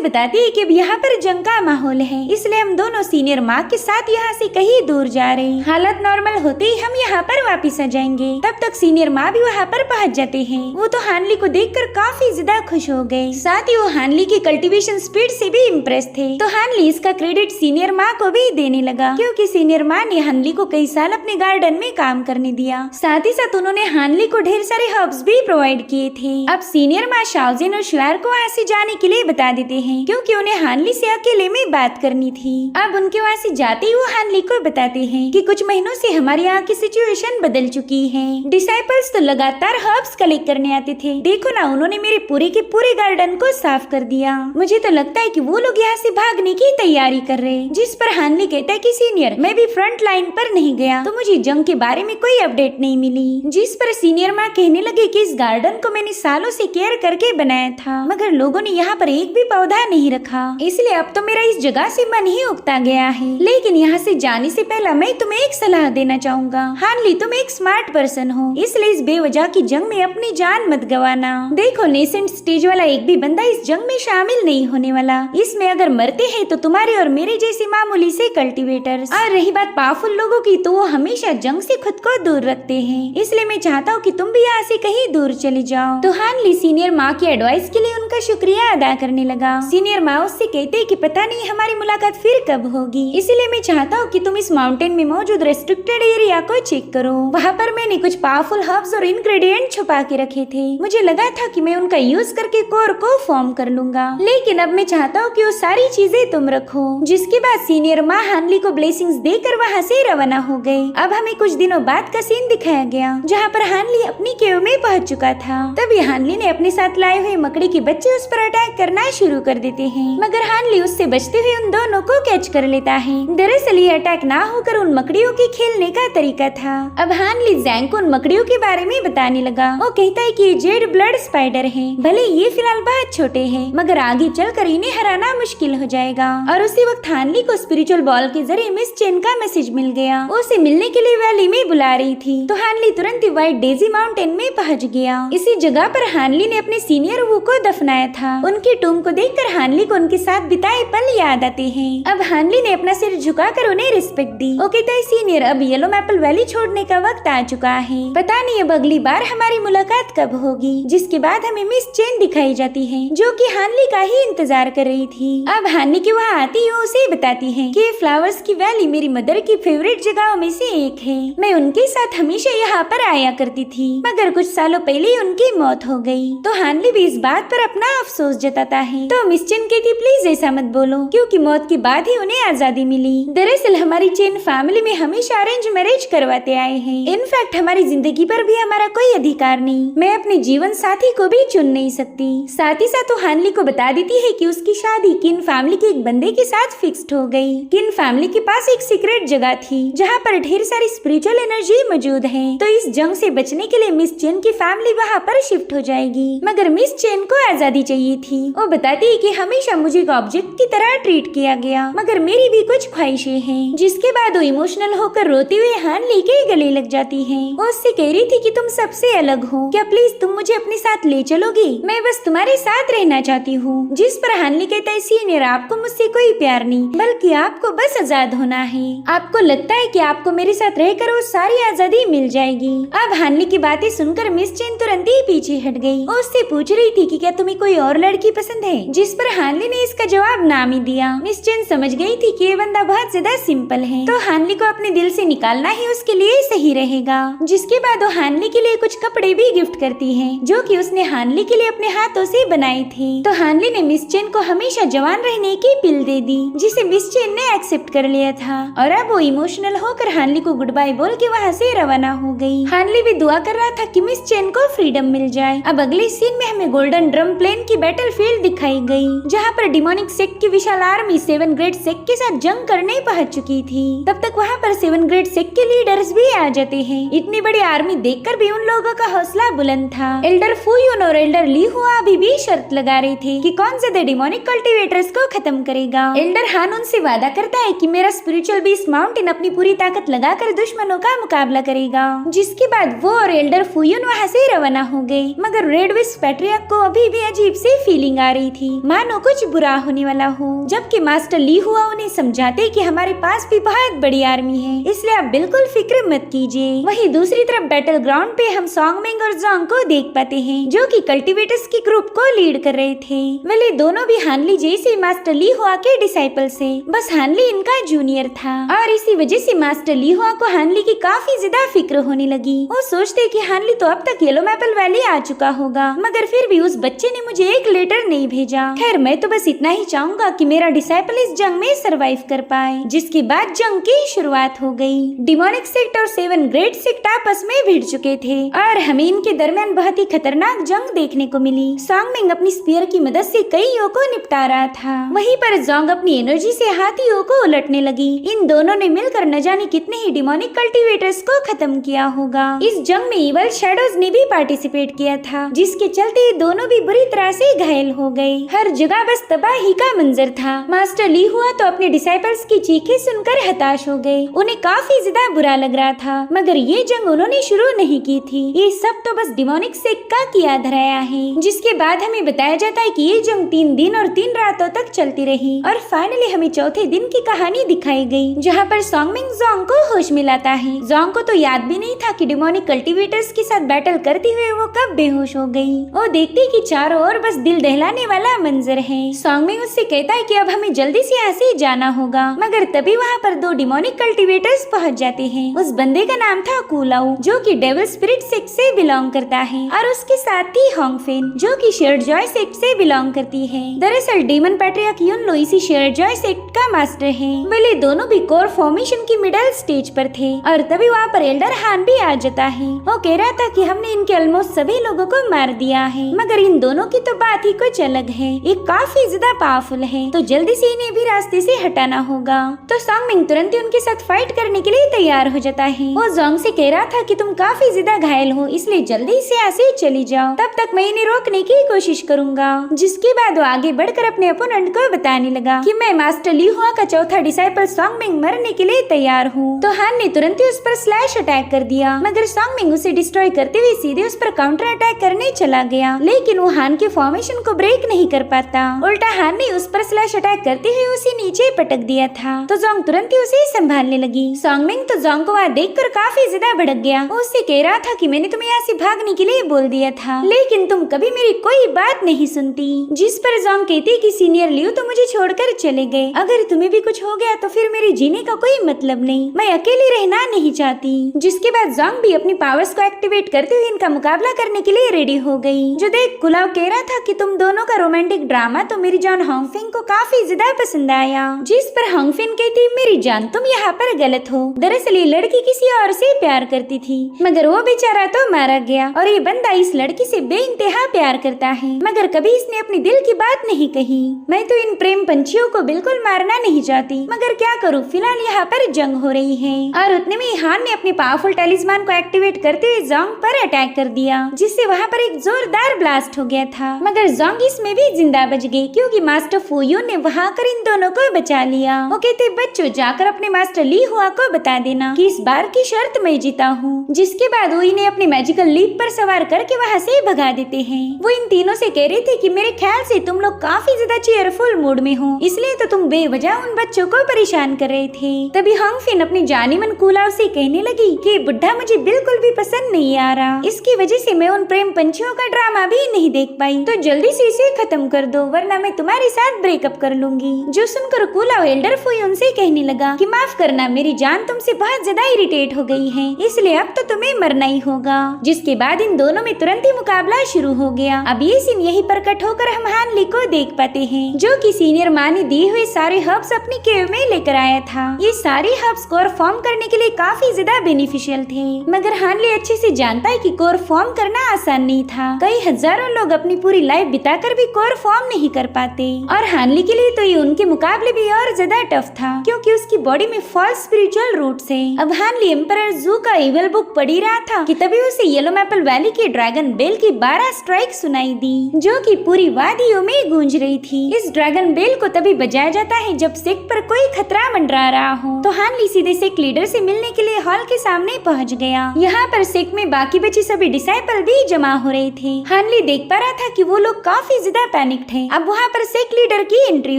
बताती है कि अब यहाँ पर जंग का माहौल है, इसलिए हम दोनों सीनियर माँ के साथ यहाँ से कहीं दूर जा रहे हैं। हालत नॉर्मल होते ही हम यहाँ पर वापिस आ जाएंगे। तब तक सीनियर माँ भी वहाँ पर पहुँच जाते हैं। वो तो हानली को देखकर काफी ज्यादा खुश हो गए। साथ ही वो हानली की कल्टीवेशन स्पीड से भी इम्प्रेस थे। तो हानली इसका क्रेडिट सीनियर माँ को भी देने लगा, क्योंकि सीनियर माँ ने हानली को कई साल अपने गार्डन में काम करने दिया। साथ ही साथ उन्होंने हानली को ढेर सारे हर्ब्स भी प्रोवाइड किए थे। अब सीनियर माँ शाओजेन और शियार को वहाँ से जाने के लिए बता देते हैं, क्योंकि उन्हें हानली से अकेले में बात करनी थी। अब उनके वहाँ से जाते ही वो हानली को बताते हैं कि कुछ महीनों से हमारे यहाँ की सिचुएशन बदल चुकी है। डिसाइपल्स तो लगातार हर्ब्स कलेक्ट करने आते थे, देखो ना उन्होंने मेरे पूरे के पूरे गार्डन को साफ कर दिया। मुझे तो लगता है कि वो लोग यहाँ से भागने की तैयारी कर रहे। जिस पर हानली कहता है कि सीनियर मैं भी फ्रंट लाइन पर नहीं गया तो मुझे जंग के बारे में कोई अपडेट नहीं मिली। जिस पर सीनियर माँ कहने लगे कि इस गार्डन को मैंने सालों से केयर करके बनाया था, मगर लोगों ने यहाँ पर एक भी पौधा नहीं रखा, इसलिए अब तो मेरा इस जगह से मन ही उगता गया है। लेकिन यहाँ से जाने से पहले मैं तुम्हें एक सलाह देना चाहूँगा। हानली तुम एक स्मार्ट पर्सन हो, इसलिए इस बेवजह की जंग में अपनी जान मत गवाना। देखो नेसेंट स्टेज वाला एक भी बंदा इस जंग में शामिल नहीं होने वाला। इसमें अगर मरते हैं तो तुम्हारे और मेरे जैसे मामूली से कल्टीवेटर्स। और रही बात पावरफुल लोगों की, तो वो हमेशा जंग से खुद को दूर रखते हैं, इसलिए मैं चाहता हूँ कि तुम भी यहाँ से कहीं दूर चले जाओ। तो हानली सीनियर माँ की एडवाइस के लिए उनका शुक्रिया अदा करने लगा। सीनियर माँ उससे कहते कि पता नहीं हमारी मुलाकात फिर कब होगी, इसीलिए मैं चाहता हूँ कि तुम इस माउंटेन में मौजूद रेस्ट्रिक्टेड एरिया को चेक करो। वहाँ पर मैंने कुछ पावरफुल हर्ब्स और इंग्रेडिएंट छुपा के रखे थे। मुझे लगा था कि मैं उनका यूज करके कोर को फॉर्म कर लूंगा, लेकिन अब मैं चाहता हूँ कि वो सारी चीजें तुम रखो। जिसके बाद सीनियर माँ हानली को ब्लेसिंग्स देकर वहाँ से रवाना हो गई। अब हमें कुछ दिनों बाद का सीन दिखाया गया, जहाँ पर हानली अपनी केव में पहुँच चुका था। तभी हानली ने अपने साथ लाए हुए मकड़ी के बच्चे उस पर अटैक करना शुरू कर देते हैं, मगर हानली उससे बचते हुए उन दोनों को कैच कर लेता है। दरअसल ये अटैक ना होकर उन मकड़ियों के खेलने का तरीका था। अब हानली जैंग को उन मकड़ियों के बारे में बताने लगा। वो कहता है कि ये जेड ब्लड स्पाइडर है, भले ये फिलहाल बहुत छोटे हैं, मगर आगे चलकर इन्हें हराना मुश्किल हो जाएगा। और उसी वक्त हानली को स्पिरिचुअल बॉल के जरिए मिस चेन का मैसेज मिल गया। वो उसे मिलने के लिए वैली में बुला रही थी, तो हानली तुरंत ही व्हाइट डेजी माउंटेन में पहुंच गया। इसी जगह पर हानली ने अपने सीनियर वू को दफनाया था। उनके टूम को देखकर हानली को उनके साथ बिताए पल याद आते हैं। अब हानली ने अपना सिर झुकाकर उन्हें रिस्पेक्ट दी। वो कहता है सीनियर अब येलो मैपल वैली छोड़ने का वक्त आ चुका है, पता नहीं अब अगली बार हमारी मुलाकात कब होगी। जिसके बाद हमें मिस चेन दिखाई जाती है, जो कि हानली का ही इंतजार कर रही थी। अब हानली की वहाँ आती है उसे बताती है कि फ्लावर्स की वैली मेरी मदर की फेवरेट जगहों में से एक है। मैं उनके साथ हमेशा यहाँ पर आया करती थी, मगर कुछ सालों पहले ही उनकी मौत हो गई। तो हानली भी इस बात पर अपना अफसोस जताता है। तो मिस चेन कहती प्लीज ऐसा मत बोलो, क्योंकि मौत के बाद ही उन्हें आजादी मिली। दरअसल हमारी चेन फैमिली में हमेशा अरेंज मैरिज करवाते आए हैं। इनफैक्ट हमारी जिंदगी पर भी हमारा कोई अधिकार नहीं। मैं अपने जीवन साथी को भी चुन नहीं सकती। साथ ही साथ वो हानली को बता देती है कि उसकी शादी किन फैमिली के एक बंदे के साथ फिक्स्ड हो गई। किन फैमिली के पास एक सीक्रेट जगह थी, जहाँ पर ढेर सारी स्पिरिचुअल एनर्जी मौजूद है। तो इस जंग से बचने के लिए मिस चेन की फैमिली वहाँ पर शिफ्ट हो जाएगी, मगर मिस चेन को आजादी चाहिए थी। वो बताती है कि हमेशा मुझे एक ऑब्जेक्ट की तरह ट्रीट किया गया, मगर मेरी भी कुछ ख्वाहिशें हैं। जिसके बाद वो इमोशनल होकर रोते हुए हानली के गले लग जाती है। वो उससे कह रही थी कि तुम सबसे अलग हो, क्या प्लीज तुम मुझे अपने साथ ले चलोगी, मैं बस तुम्हारे साथ रहना चाहती हूँ। जिस पर हानली कहता है सीनियर आपको मुझसे कोई प्यार नहीं, बल्कि आपको बस आजाद होना है। आपको लगता है कि आपको मेरे साथ रहकर वो सारी आजादी मिल जाएगी। अब हानली की बातें सुनकर मिस चेन तुरंत ही पीछे हट गई। वो उससे पूछा पूछ रही थी कि क्या तुम्हें कोई और लड़की पसंद है, जिस पर हानली ने इसका जवाब नाम ही दिया। मिस चेन समझ गई थी कि ये बंदा बहुत ज्यादा सिंपल है, तो हानली को अपने दिल से निकालना ही उसके लिए सही रहेगा। जिसके बाद वो हानली के लिए कुछ कपड़े भी गिफ्ट करती है, जो कि उसने हानली के लिए अपने हाथों से बनाए थे। तो हानली ने मिस चेन को हमेशा जवान रहने की पिल दे दी, जिसे मिस चेन ने एक्सेप्ट कर लिया था। और अब वो इमोशनल होकर हानली को गुड बाय बोल के वहाँ से रवाना हो गई। हानली भी दुआ कर रहा था कि मिस चेन को फ्रीडम मिल जाए। अब अगले सीन में हमें गोल्डन ड्रम प्लेन की बैटल फील्ड दिखाई गई, जहाँ पर डिमोनिक सेक्ट की विशाल आर्मी 7 ग्रेड सेक्ट के साथ जंग करने पहुंच चुकी थी। तब तक वहाँ पर 7 ग्रेड सेक्ट के लीडर्स भी आ जाते हैं। इतनी बड़ी आर्मी देखकर भी उन लोगों का हौसला बुलंद था। एल्डर फुयुन और एल्डर ली हुआ भी शर्त लगा रहे थे कि कौन ज्यादा डिमोनिक कल्टीवेटर्स को खत्म करेगा। एल्डर हान उनसे वादा करता है कि मेरा स्पिरिचुअल बीस्ट माउंटेन अपनी पूरी ताकत लगाकर दुश्मनों का मुकाबला करेगा। जिसके बाद वो और एल्डर फुयुन वहाँ से रवाना हो गए। मगर रेड विस्प पैट्रियर्क को अभी भी अजीब सी फीलिंग आ रही थी, मानो कुछ बुरा होने वाला हो। जबकि मास्टर ली हुआ उन्हें समझाते कि हमारे पास भी बहुत बड़ी आर्मी है, इसलिए आप बिल्कुल फिक्र मत कीजिए। वहीं दूसरी तरफ बैटल ग्राउंड पे हम सॉन्गमिंग और जोंग को देख पाते हैं, जो कि कल्टीवेटर्स की ग्रुप को लीड कर रहे थे। वेले दोनों भी हानली जैसे मास्टर ली हुआ के डिसाइपल से, बस हानली इनका जूनियर था और इसी वजह से मास्टर ली हुआ को हानली की काफी ज्यादा फिक्र होने लगी। वो सोचते कि हानली तो अब तक येलो मैपल वैली आ चुका होगा, मगर फिर भी उस बच्चे ने मुझे एक लेटर नहीं भेजा। खैर मैं तो बस इतना ही चाहूंगा कि मेरा डिसाइपल इस जंग में सरवाइव कर पाए। जिसके बाद जंग की शुरुआत हो गई। डिमोनिक सेक्ट और 7 ग्रेड सेक्ट आपस में भिड़ चुके थे और हमें इनके दरमियान बहुत ही खतरनाक जंग देखने को मिली। सॉन्गमिंग अपनी स्पीयर की मदद से कईयों को निपटा रहा था, वहीं पर जोंग अपनी एनर्जी से हाथियों को उलटने लगी। इन दोनों ने मिलकर न जाने कितने ही डिमोनिक कल्टीवेटर्स को खत्म किया होगा। इस जंग में इवल शैडोज ने भी पार्टिसिपेट किया था, जिसके चलते दोनों भी बुरी तरह से घायल हो गए। हर जगह बस तबाही का मंजर था। मास्टर ली हुआ तो अपने डिसाइपल्स की चीखें सुनकर हताश हो गए। उन्हें काफी ज्यादा बुरा लग रहा था, मगर ये जंग उन्होंने शुरू नहीं की थी। ये सब तो बस डिमोनिक सेक्ट का किया धराया है। जिसके बाद हमें बताया जाता है कि ये जंग 3 दिन और 3 रातों तक चलती रही और फाइनली हमें चौथे दिन की कहानी दिखाई गई, जहाँ पर सॉन्गमिंग जोंग को होश में लाता है। जोंग को तो याद भी नहीं था कि डिमोनिक कल्टीवेटर्स के साथ बैटल करते हुए वो कब बेहोश हो गई। वो देखती कि चारों ओर बस दिल दहलाने वाला मंजर है। सॉन्गमिंग उससे कहता है कि अब हमें जल्दी से यहाँ से जाना होगा, मगर तभी वहाँ पर 2 डिमोनिक कल्टीवेटर्स पहुँच जाते हैं। उस बंदे का नाम था कूलाऊ, जो कि डेविल स्पिरिट सेक्ट से बिलोंग करता है, और उसके साथ ही होंगफेन, जो कि शेयर्ड जॉय सेक्ट से बिलोंग करती है। दरअसल डीमन पैट्रियर्क युनलो इसी शेयर्ड जॉय सेक्ट का मास्टर है। वे दोनों भी कोर फॉर्मेशन की मिडिल स्टेज पर थे और तभी वहाँ पर एल्डर हान भी आ जाता है। वो कह रहा था कि हमने इनके ऑलमोस्ट सभी लोगों को मार दिया है, मगर इन दोनों की तो बात ही कुछ अलग है। ये काफी ज्यादा पावरफुल है, तो जल्दी से इन्हें भी रास्ते से हटाना होगा। तो सॉन्गमिंग तुरंत ही उनके साथ फाइट करने के लिए तैयार हो जाता है। वो जोंग से कह रहा था कि तुम काफी ज्यादा घायल हो, इसलिए जल्दी से यहाँ से चली जाओ, तब तक मैं इन्हें रोकने की कोशिश करूंगा। जिसके बाद वो आगे बढ़कर अपने अपोनेंट को बताने लगा कि मैं मास्टर ली हुआ का चौथा डिसाइपल सॉन्गमिंग मरने के लिए तैयार हूँ। तो हान ने तुरंत ही उस पर स्लैश अटैक कर दिया, मगर सॉन्गमिंग उसे डिस्ट्रॉय करते हुए सीधे उस पर काउंटर अटैक करने चला गया, लेकिन वो हान के फॉर्मेशन को ब्रेक नहीं कर पाता। उल्टा हान ने उस पर स्लैश अटैक करते हुए उसे नीचे पटक दिया था। तो जोंग तुरंत ही उसे संभालने लगी। सॉन्गमिंग तो जोंग को वहाँ देखकर काफी ज्यादा भड़क गया। वो उससे कह रहा था कि मैंने तुम्हें यहाँ से भागने के लिए बोल दिया था, लेकिन तुम कभी मेरी कोई बात नहीं सुनती। जिस पर जोंग कहती कि सीनियर लियो तो मुझे छोड़कर चले गए, अगर तुम्हें भी कुछ हो गया तो फिर मेरे जीने का कोई मतलब नहीं, मैं अकेली रहना नहीं चाहती। जिसके बाद जोंग भी अपनी पावर्स को एक्टिवेट करते हुए इनका मुकाबला करने के लिए रेडी हो गई। जो देख कुलाव कह रहा था कि तुम दोनों का रोमांटिक ड्रामा तो मेरी जान होंगफिंग को काफी ज्यादा पसंद आया। जिस पर होंगफिंग कहती मेरी जान तुम यहाँ पर गलत हो, दरअसल ये लड़की किसी और से प्यार करती थी, मगर वो बेचारा तो मारा गया और ये बंदा इस लड़की से बेइंतहा प्यार करता है, मगर कभी इसने अपनी दिल की बात नहीं कही। मैं तो इन प्रेम पंछियों को बिल्कुल मारना नहीं चाहती, मगर क्या करूँ, फिलहाल यहाँ पर जंग हो रही है। और उतने में हान ने अपने पावरफुल टैलिस्मान को एक्टिवेट करते हुए जोंग पर अटैक कर दिया, जिससे वहाँ पर एक जोरदार ब्लास्ट हो गया था, मगर जोंग इसमें भी जिंदा बच गई क्योंकि मास्टर फुयुन ने वहाँ कर इन दोनों को बचा लिया। वो कहते बच्चों जाकर अपने मास्टर ली हुआ को बता देना कि इस बार की शर्त मैं जीता हूँ। जिसके बाद वो इन्हें अपने मैजिकल लीप पर सवार करके वहाँ से भगा देते हैं। वो इन तीनों से कह रहे थे कि मेरे ख्याल से तुम लोग काफी ज्यादा चीयरफुल मूड में हो, इसलिए तो तुम बेवजह उन बच्चों को परेशान कर रहे थे। तभी होंगफिन अपनी जानी मन कूलाव से कहने लगी कि बुढ़ा मुझे बिल्कुल भी पसंद नहीं आ रहा, इसकी वजह से मैं उन प्रेम पंछियों का ड्रामा ड्रामा भी नहीं देख पाई, तो जल्दी से इसे खत्म कर दो वरना मैं तुम्हारे साथ ब्रेकअप कर लूंगी। जो सुनकर कूला एल्डर फुई उनसे कहने लगा कि माफ करना, मेरी जान तुमसे बहुत ज्यादा इरिटेट हो गई है, इसलिए अब तो तुम्हें मरना ही होगा। जिसके बाद इन दोनों में तुरंत ही मुकाबला शुरू हो गया। अब ये सीन यहीं पर कट होकर हम हान ली को देख पाते हैं, जो कि सीनियर माँ ने दिए हुए सारे हर्ब्स अपनी केव में लेकर आया था। ये सारे हर्ब्स कोर फॉर्म करने के लिए काफी ज्यादा बेनिफिशियल थे, मगर हान ली अच्छे से जानता है कि कोर फॉर्म करना आसान नहीं था। कई हजारों लोग अपनी पूरी लाइफ बिताकर भी कोर फॉर्म नहीं कर पाते, और हानली के लिए तो ये उनके मुकाबले भी और ज्यादा टफ था, क्योंकि उसकी बॉडी में फॉल्स स्पिरिचुअल रूट्स है। अब हानली एम्परर जू का इविल बुक पढ़ ही रहा था कि तभी उसे येलो मैपल वैली के ड्रैगन बेल की 12 स्ट्राइक सुनाई दी, जो कि पूरी वादियों में गूंज रही थी। इस ड्रैगन बेल को तभी बजाया जाता है जब सेक पर कोई खतरा मंडरा रहा हो। तो हानली सीधे सेक लीडर से मिलने के लिए हॉल के सामने पहुंच गया। यहाँ पर सेक में बाकी बचे सभी डिसाइपल भी जमा हो रहे थे। हानली देख पा रहा था कि वो लोग काफी ज्यादा पैनिक्ड है। अब वहाँ पर सेक लीडर की एंट्री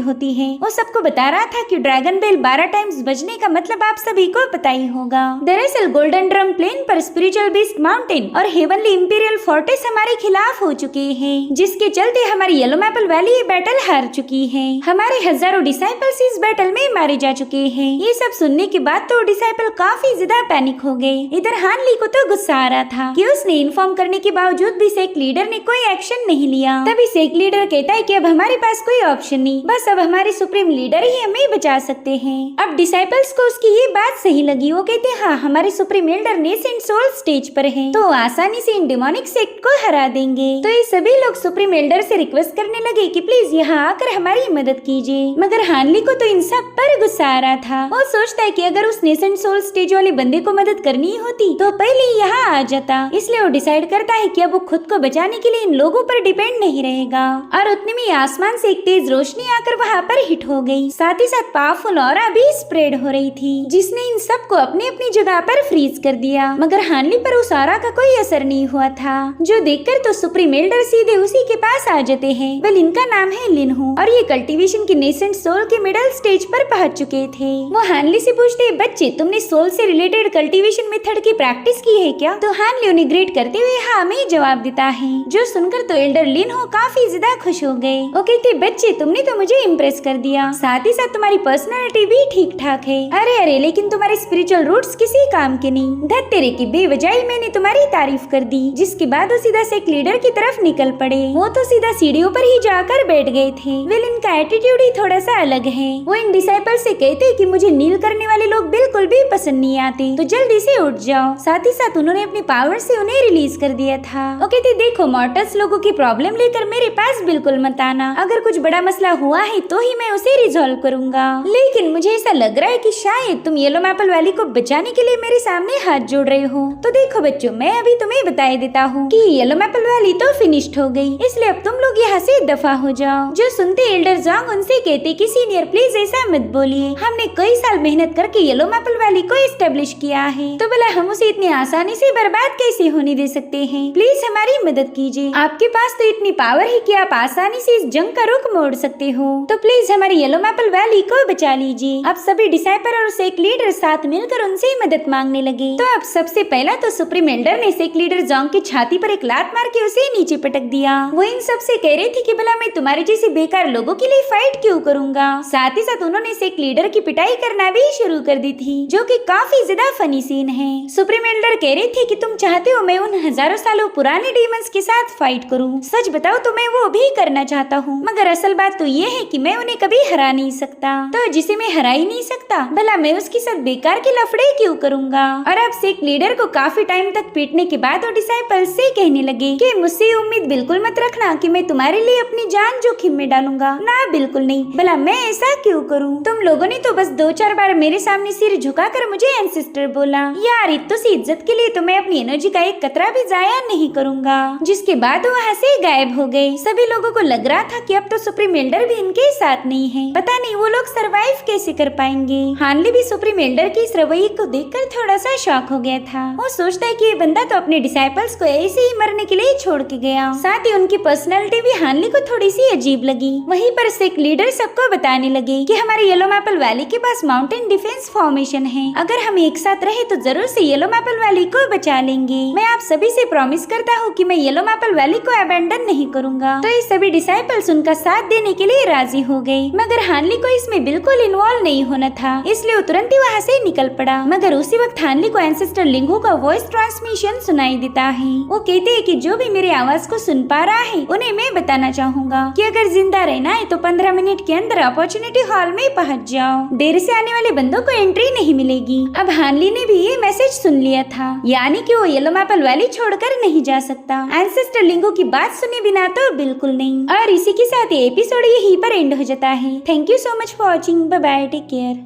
होती है। वो सबको बता रहा था कि ड्रैगन बेल 12 टाइम्स बजने का मतलब आप सभी को पता ही होगा। दरअसल गोल्डन ड्रम प्लेन पर स्पिरिचुअल बीस्ट माउंटेन और हेवनली इंपीरियल फोर्टेस हमारे खिलाफ हो चुके हैं, जिसके चलते हमारी येलो मैपल वैली ये बैटल हार चुकी है। हमारे हजारों डिसाइपल्स इस बैटल में मारे जा चुके हैं। ये सब सुनने के बाद तो डिसाइपल काफी ज्यादा पैनिक हो गए। इधर हानली को तो गुस्सा आ रहा था कि उसने इन्फॉर्म करने के बावजूद भी सेक लीडर ने कोई एक्शन नहीं लिया। तभी सेक लीडर कहता है कि अब हमारे पास कोई ऑप्शन नहीं, बस अब हमारे सुप्रीम लीडर ही हमें बचा सकते हैं। अब डिसाइपल्स को उसकी ये बात सही लगी। वो कहते हाँ, हमारे supreme elder nascent soul stage पर है, तो आसानी से इन डिमोनिक सेक्ट को हरा देंगे। तो ये सभी लोग सुप्रीम एल्डर से रिक्वेस्ट करने लगे कि प्लीज यहाँ आकर हमारी मदद कीजिए। मगर हानली को तो इन सब पर गुस्सा आ रहा था। वो सोचता है कि अगर उस नेसेंट सोल स्टेज वाले बंदे को मदद करनी होती तो पहले ही यहाँ आ जाता। इसलिए वो डिसाइड करता है कि अब वो खुद को बचाने के लिए इन लोगों पर डिपेंड नहीं रहेगा। और उतने में आसमान से एक तेज रोशनी आकर वहाँ पर हिट हो गई। साथ ही साथ पावरफुल ऑरा भी स्प्रेड हो रही थी, जिसने इन सबको अपनी अपनी जगह पर फ्रीज कर दिया। मगर हानली पर उस ऑरा का कोई असर नहीं हुआ था, जो देखकर तो सुप्रीम एल्डर सीधे उसी के पास आ जाते हैं। वेल, इनका नाम है लिनहू और ये कल्टीवेशन की नेसेंट सोल के मिडिल स्टेज पर पहुंच चुके थे। वो हानली से पूछते हैं, बच्चे तुमने सोल से रिलेटेड कल्टीवेशन मेथड की प्रैक्टिस की है क्या? तो हानली उन्हें ग्रेट करते हुए हाँ में जवाब देता है, जो सुनकर तो एल्डर लिनहू काफी ज्यादा खुश हो गए। वो कहते, बच्चे तुमने तो मुझे इम्प्रेस कर दिया, साथ ही साथ तुम्हारी पर्सनालिटी भी ठीक ठाक है। अरे अरे, लेकिन तुम्हारे स्पिरिचुअल रूट्स किसी काम के नहीं। धत तेरे की बेवजह मैंने तुम्हारी तारीफ कर दी। जिसके बाद वो सीधा से एक लीडर की तरफ निकल पड़े। वो तो सीधा सीढ़ियों पर ही जाकर बैठ गए थे। वेल, इनका एटीट्यूड ही थोड़ा सा अलग है। वो इन डिसाइपल से कहते कि मुझे नील करने वाले लोग बिल्कुल भी पसंद नहीं आते, तो जल्दी से उठ जाओ। साथ ही साथ उन्होंने अपनी पावर से उन्हें रिलीज कर दिया था। वो कहते, देखो मॉर्टल्स लोगों की प्रॉब्लम लेकर मेरे पास बिल्कुल मत आना। अगर कुछ बड़ा मसला हुआ है तो ही मैं उसे रिजॉल्व करूंगा, लेकिन मुझे ऐसा लग रहा है कि शायद तुम येलो मैपल वैली को बचाने के लिए मेरे सामने हाथ जोड़ रहे हो। तो देखो बच्चों, मैं अभी तुम्हें बता देता हूँ कि येलो मैपल वैली तो फिनिश्ड हो गई, इसलिए अब तुम लोग यहाँ से दफा हो जाओ। जो सुनते एल्डर जोंग उनसे कहते कि सीनियर प्लीज ऐसा मत बोलिए, हमने कई साल मेहनत करके येलो मैपल वैली को एस्टेब्लिश किया है, तो भला हम उसे इतनी आसानी से बर्बाद कैसे होने दे सकते हैं? प्लीज हमारी मदद कीजिए। आपके पास तो इतनी पावर है कि आप आसानी से इस जंग का रुख मोड़ सकते हो, तो प्लीज हमारी येलो मैपल वैली को बचा लीजिए। अब सभी डिसाइपल और सेक लीडर साथ मिलकर उनसे मदद मांगने लगे। तो अब सबसे पहला तो सुप्रीम एल्डर ने सेक लीडर जोंग की छाती पर एक लात मार के उसे नीचे पटक दिया। वो इन सब से कह रही थी कि भला मैं तुम्हारे जैसे बेकार लोगों के लिए फाइट क्यों करूंगा। साथ ही साथ उन्होंने सेक लीडर की पिटाई करना भी शुरू कर दी थी, जो कि काफी ज्यादा फनी सीन है। सुप्रीम एल्डर कह रही थी कि तुम चाहते हो मैं उन हजारों सालों पुराने डीमंस के साथ फाइट करूं। सच बताओ तो मैं वो भी करना चाहता हूँ, मगर असल बात तो ये है कि मैं उन्हें कभी हरा नहीं सकता। तो जिसे मैं हरा ही नहीं सकता, भला मैं उसके साथ बेकार के लफड़े क्यों करूंगा। और अब सेक लीडर को काफी टाइम तक पीटने के बाद वो डिसाइपल से कहने लगे कि मुझसे उम्मीद बिल्कुल मत रखना कि मैं तुम्हारे लिए अपनी जान जोखिम में डालूंगा। ना, बिल्कुल नहीं। भला मैं ऐसा क्यों करूं? तुम लोगों ने तो बस 2-4 बार मेरे सामने सिर झुकाकर मुझे एंसेस्टर बोला। यार, इतनी सी इज्जत के लिए तो मैं अपनी एनर्जी का एक कतरा भी जाया नहीं करूंगा। जिसके बाद वो वहाँ से गायब हो गए। सभी लोगों को लग रहा था कि अब तो सुप्रीम एल्डर भी इनके साथ नहीं है। पता नहीं वो लोग सरवाइव कैसे कर पाएंगे। हानली भी सुप्रीम एल्डर के इस रवैये को देखकर थोड़ा सा शॉक हो गया था। वो सोचता है कि ये बंदा तो अपने डिसाइपल्स को ऐसे ही मरने के लिए छोड़ के गया। साथ ही उनकी पर्सनालिटी भी हानली को थोड़ी सी अजीब लगी। वहीं पर सेक लीडर सबको बताने लगे कि हमारे येलो मैपल वैली के पास माउंटेन मेन डिफेंस फॉर्मेशन है। अगर हम एक साथ रहे तो जरूर से येलो मैपल वैली को बचा लेंगे। मैं आप सभी से प्रॉमिस करता हूँ कि मैं येलो मैपल वैली को अबेंडन नहीं करूँगा। तो ये सभी डिसाइपल्स उनका साथ देने के लिए राजी हो गए, मगर हानली को इसमें बिल्कुल इन्वॉल्व नहीं होना था, इसलिए वो तुरंत ही वहाँ से निकल पड़ा। मगर उसी वक्त हानली को एंसेस्टर लिंगू का वॉइस ट्रांसमिशन सुनाई देता है। वो कहते हैं कि जो भी मेरी आवाज को सुन पा रहा है उन्हें मैं बताना चाहूँगा कि अगर जिंदा रहना है तो 15 मिनट के अंदर अपॉर्चुनिटी हॉल में पहुँच जाओ। देर से आने वाले बंदों को एंट्री नहीं मिलेगी। अब हानली ने भी ये मैसेज सुन लिया था, यानी कि वो येलो मैपल वैली छोड़कर नहीं जा सकता। एंसेस्टर लिंगू की बात सुने बिना तो बिल्कुल नहीं। और इसी के साथ ये एपिसोड यहीं पर एंड हो जाता है। Thank you so much for watching. Bye bye, take care.